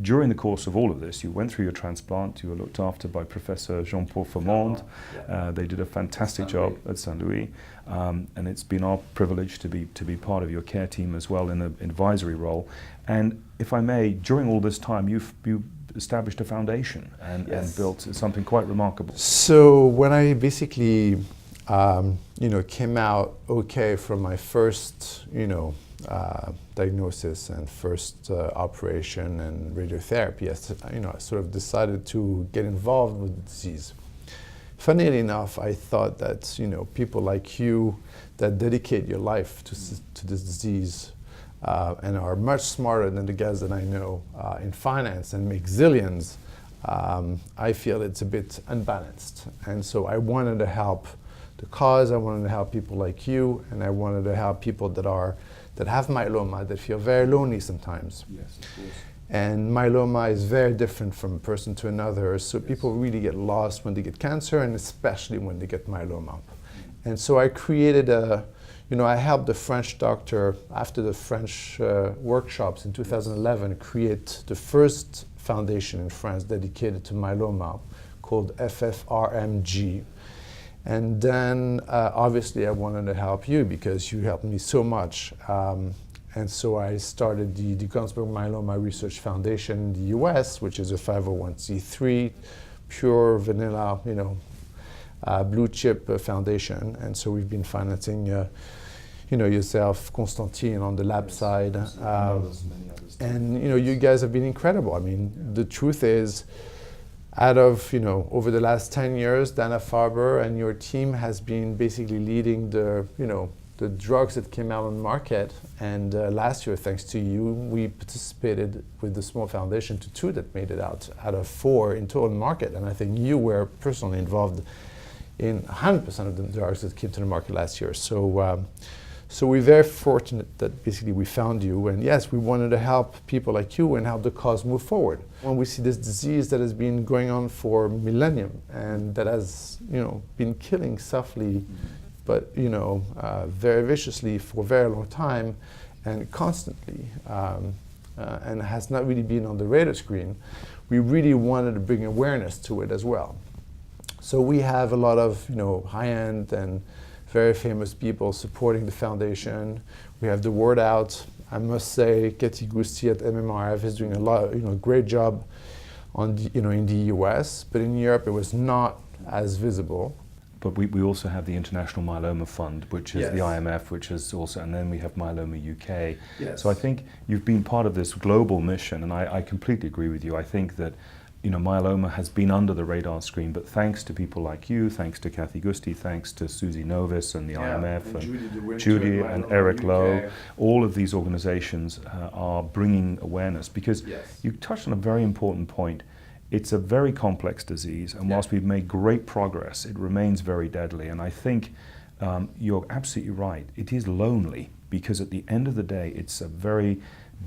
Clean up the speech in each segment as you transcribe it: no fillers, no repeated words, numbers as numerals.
during the course of all of this, you went through your transplant, you were looked after by Professor Jean-Paul Formond. They did a fantastic job at Saint-Louis, and it's been our privilege to be part of your care team as well in an advisory role. And if I may, during all this time, you established a foundation and built something quite remarkable. So when I basically came out okay from my first diagnosis and first operation and radiotherapy, I sort of decided to get involved with the disease. Funnily enough, I thought that people like you that dedicate your life to this disease and are much smarter than the guys that I know in finance and make zillions, I feel it's a bit unbalanced. And so I wanted to help the cause, I wanted to help people like you, and I wanted to help people that have myeloma, that feel very lonely sometimes. Yes, of course. And myeloma is very different from a person to another, so people really get lost when they get cancer, and especially when they get myeloma. And so I created I helped the French doctor, after the French workshops in 2011, create the first foundation in France dedicated to myeloma called FFRMG. And then obviously I wanted to help you because you helped me so much. And so I started the Gunzburg Myeloma Research Foundation in the US, which is a 501c3, pure vanilla, blue chip foundation. And so we've been financing yourself, Constantine on the lab side. And you guys have been incredible. I mean, the truth is, out of, over the last 10 years, Dana-Farber and your team has been basically leading the drugs that came out on the market. And last year, thanks to you, we participated with the small foundation to 2 that made it out of 4 in total market. And I think you were personally involved in 100% of the drugs that came to the market last year. So we're very fortunate that basically we found you, and yes, we wanted to help people like you and help the cause move forward. When we see this disease that has been going on for millennium and that has, been killing softly, but very viciously for a very long time and constantly, and has not really been on the radar screen, we really wanted to bring awareness to it as well. So we have a lot of, high-end and very famous people supporting the foundation. We have the word out. I must say, Katie Gusti at MMRF is doing a great job on in the US, but in Europe it was not as visible. But we also have the International Myeloma Fund, which is the IMF, which is also, and then we have Myeloma UK. Yes. So I think you've been part of this global mission, and I completely agree with you. I think that myeloma has been under the radar screen, but thanks to people like you, thanks to Kathy Gusti, thanks to Susie Novis and the IMF, and Judy and Eric Lowe, all of these organizations are bringing awareness, because you touched on a very important point. It's a very complex disease, and whilst we've made great progress, it remains very deadly. And I think you're absolutely right. It is lonely, because at the end of the day, it's a very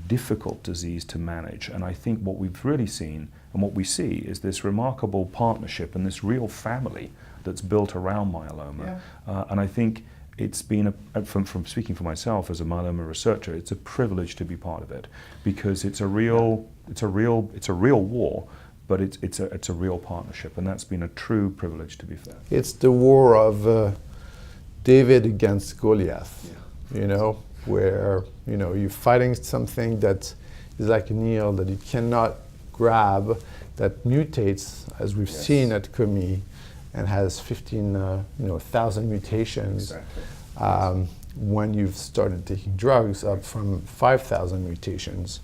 difficult disease to manage. And I think what we've really seen and what we see is this remarkable partnership and this real family that's built around myeloma. And I think it's been, from speaking for myself as a myeloma researcher, it's a privilege to be part of it, because it's a real war, but it's a real partnership, and that's been a true privilege, to be fair. It's the war of David against Goliath, where you're fighting something that is like an eel that you cannot grab, that mutates, as we've seen at COMI, and has 15,000 mutations. Exactly. When you've started taking drugs, up from 5,000 mutations.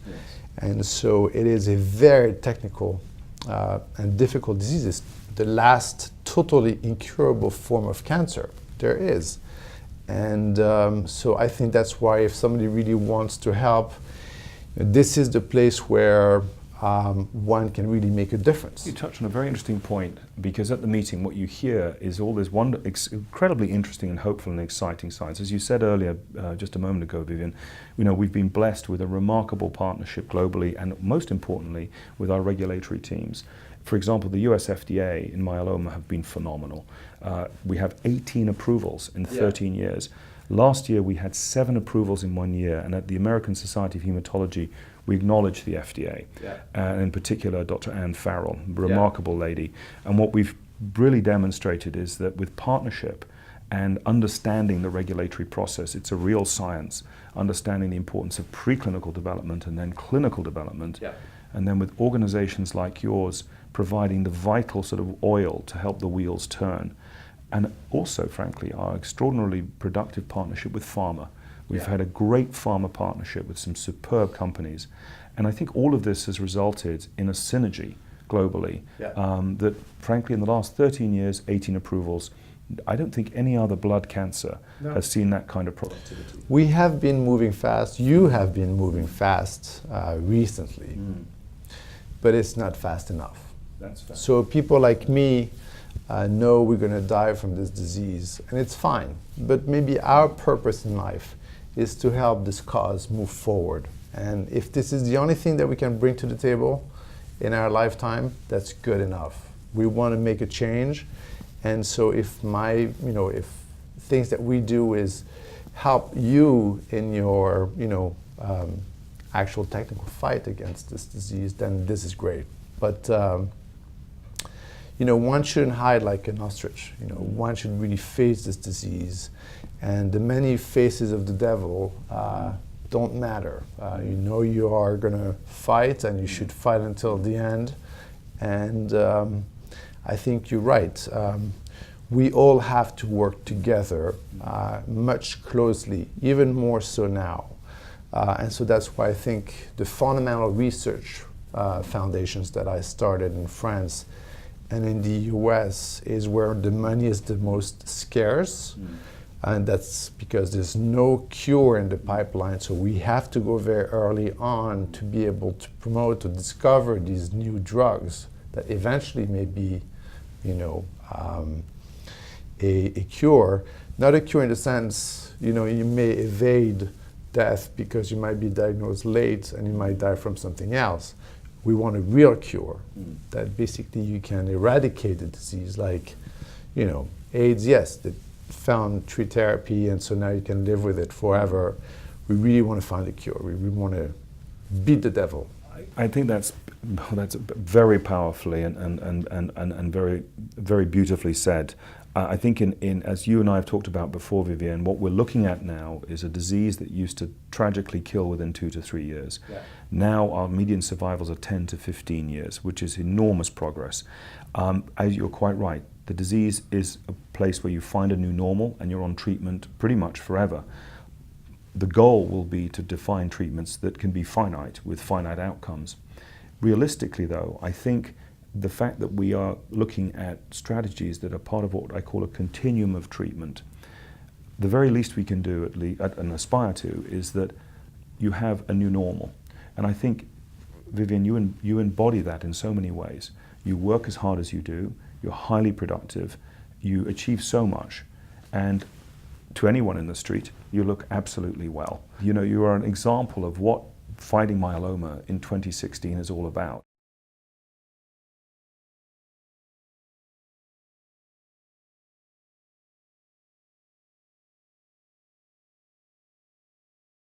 And so it is a very technical and difficult disease. It's the last totally incurable form of cancer there is. And so I think that's why, if somebody really wants to help, this is the place where one can really make a difference. You touched on a very interesting point, because at the meeting what you hear is all this incredibly interesting and hopeful and exciting science. As you said earlier, just a moment ago, Vivien, we've been blessed with a remarkable partnership globally, and most importantly with our regulatory teams. For example, the US FDA in myeloma have been phenomenal. We have 18 approvals in 13 years. Last year we had 7 approvals in 1 year, and at the American Society of Hematology we acknowledge the FDA, and in particular Dr. Anne Farrell, a remarkable lady. And what we've really demonstrated is that with partnership and understanding the regulatory process, it's a real science, understanding the importance of preclinical development and then clinical development, and then with organizations like yours providing the vital sort of oil to help the wheels turn. And also, frankly, our extraordinarily productive partnership with pharma. We've had a great pharma partnership with some superb companies. And I think all of this has resulted in a synergy globally that, frankly, in the last 13 years, 18 approvals, I don't think any other blood cancer has seen that kind of productivity. We have been moving fast. You have been moving fast recently, but it's not fast enough. That's fair. So people like me know we're going to die from this disease, and it's fine. But maybe our purpose in life is to help this cause move forward. And if this is the only thing that we can bring to the table in our lifetime, that's good enough. We want to make a change. And so if if things that we do is help you in your, actual technical fight against this disease, then this is great. But, one shouldn't hide like an ostrich. One should really face this disease. And the many faces of the devil don't matter. You are going to fight, and you should fight until the end. And I think you're right. We all have to work together much closely, even more so now. And so that's why I think the fundamental research foundations that I started in France and in the US is where the money is the most scarce. And that's because there's no cure in the pipeline, so we have to go very early on to be able to promote, to discover these new drugs that eventually may be, a cure. Not a cure in the sense, you may evade death because you might be diagnosed late and you might die from something else. We want a real cure that basically you can eradicate the disease, like, AIDS, yes, they found tree therapy, and so now you can live with it forever. We really want to find a cure. We really want to beat the devil. I think that's very powerfully and very, very beautifully said. I think as you and I have talked about before, Vivien, what we're looking at now is a disease that used to tragically kill within 2 to 3 years. Now our median survivals are 10 to 15 years, which is enormous progress. As you're quite right, the disease is a place where you find a new normal and you're on treatment pretty much forever. The goal will be to define treatments that can be finite, with finite outcomes. Realistically, though, I think the fact that we are looking at strategies that are part of what I call a continuum of treatment, the very least we can do and aspire to is that you have a new normal. And I think, Vivien, you embody that in so many ways. You work as hard as you do, you're highly productive, you achieve so much, and to anyone in the street, you look absolutely well. You are an example of what fighting myeloma in 2016 is all about.